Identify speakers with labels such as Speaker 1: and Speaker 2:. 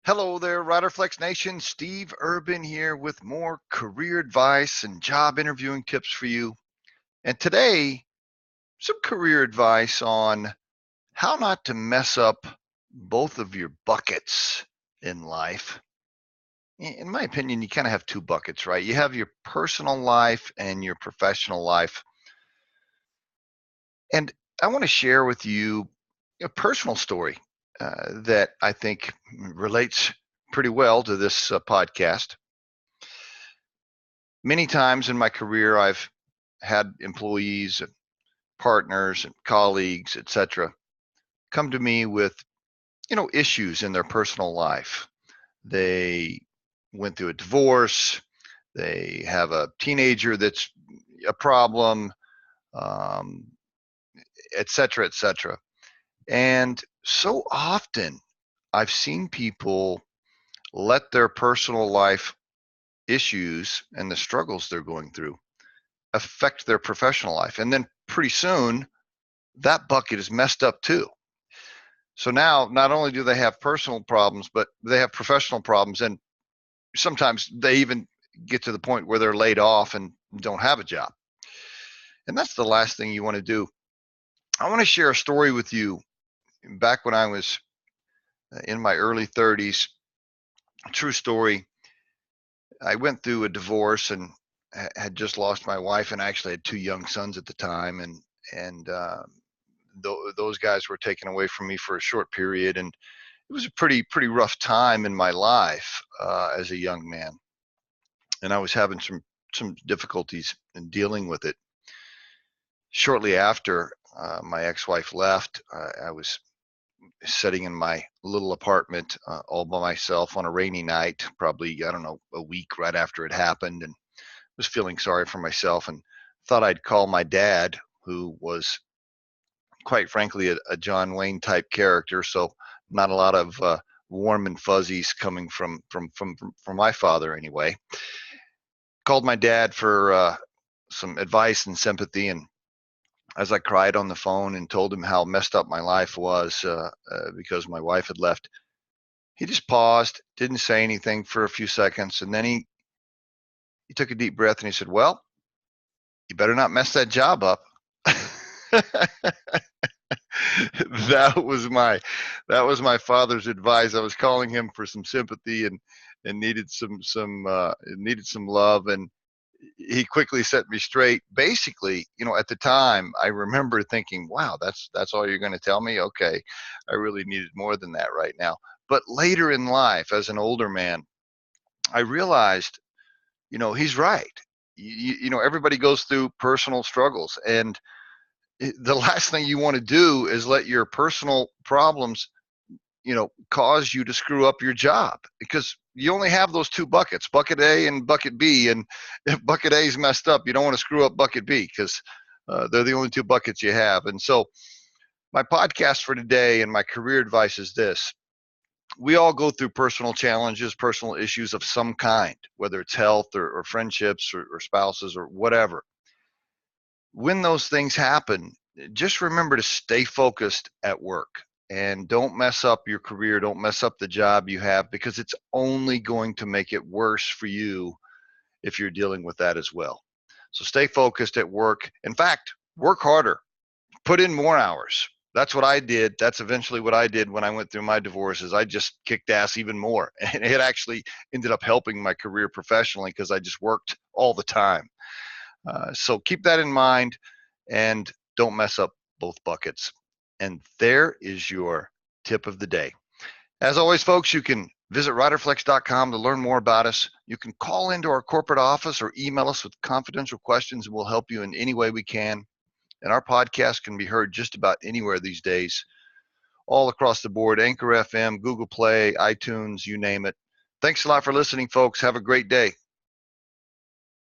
Speaker 1: Hello there, Riderflex Nation. Steve Urban here with more career advice and job interviewing tips for you. And today, some career advice on how not to mess up both of your buckets in life. In my opinion, you kind of have two buckets, right? You have your personal life and your professional life. And I want to share with you a personal story that I think relates pretty well to this podcast. Many times in my career, I've had employees and partners and colleagues, etc., come to me with, issues in their personal life. They went through a divorce. They have a teenager that's a problem, um, etc., etc. And so often I've seen people let their personal life issues and the struggles they're going through affect their professional life. And then pretty soon that bucket is messed up too. So now not only do they have personal problems, but they have professional problems. And sometimes they even get to the point where they're laid off and don't have a job. And that's the last thing you want to do. I want to share a story with you. Back when I was in my early 30s, a true story. I went through a divorce and had just lost my wife, and I actually had two young sons at the time. And those guys were taken away from me for a short period, and it was a pretty rough time in my life as a young man, and I was having some difficulties in dealing with it. Shortly after my ex-wife left, I was sitting in my little apartment all by myself on a rainy night, probably, I don't know, a week right after it happened, and was feeling sorry for myself and thought I'd call my dad, who was quite frankly a John Wayne type character, so not a lot of warm and fuzzies coming from my father anyway. Called my dad for some advice and sympathy, and as I cried on the phone and told him how messed up my life was because my wife had left, he just paused, didn't say anything for a few seconds, and then he took a deep breath and he said, "Well, you better not mess that job up." that was my father's advice. I was calling him for some sympathy and needed some love, and he quickly set me straight. Basically, at the time, I remember thinking, "Wow, that's all you're going to tell me? Okay, I really needed more than that right now." But later in life, as an older man, I realized, he's right. Everybody goes through personal struggles, and the last thing you want to do is let your personal problems, cause you to screw up your job, because you only have those two buckets, bucket A and bucket B. And if bucket A is messed up, you don't want to screw up bucket B, because they're the only two buckets you have. And so my podcast for today and my career advice is this: we all go through personal challenges, personal issues of some kind, whether it's health or friendships or spouses or whatever. When those things happen, just remember to stay focused at work and don't mess up your career. Don't mess up the job you have, because it's only going to make it worse for you if you're dealing with that as well. So stay focused at work. In fact, work harder, put in more hours. That's what I did. That's eventually what I did when I went through my divorces. I just kicked ass even more. And it actually ended up helping my career professionally, because I just worked all the time. So keep that in mind and don't mess up both buckets. And there is your tip of the day. As always, folks, you can visit riderflex.com to learn more about us. You can call into our corporate office or email us with confidential questions, and we'll help you in any way we can. And our podcast can be heard just about anywhere these days, all across the board: Anchor FM, Google Play, iTunes, you name it. Thanks a lot for listening, folks. Have a great day.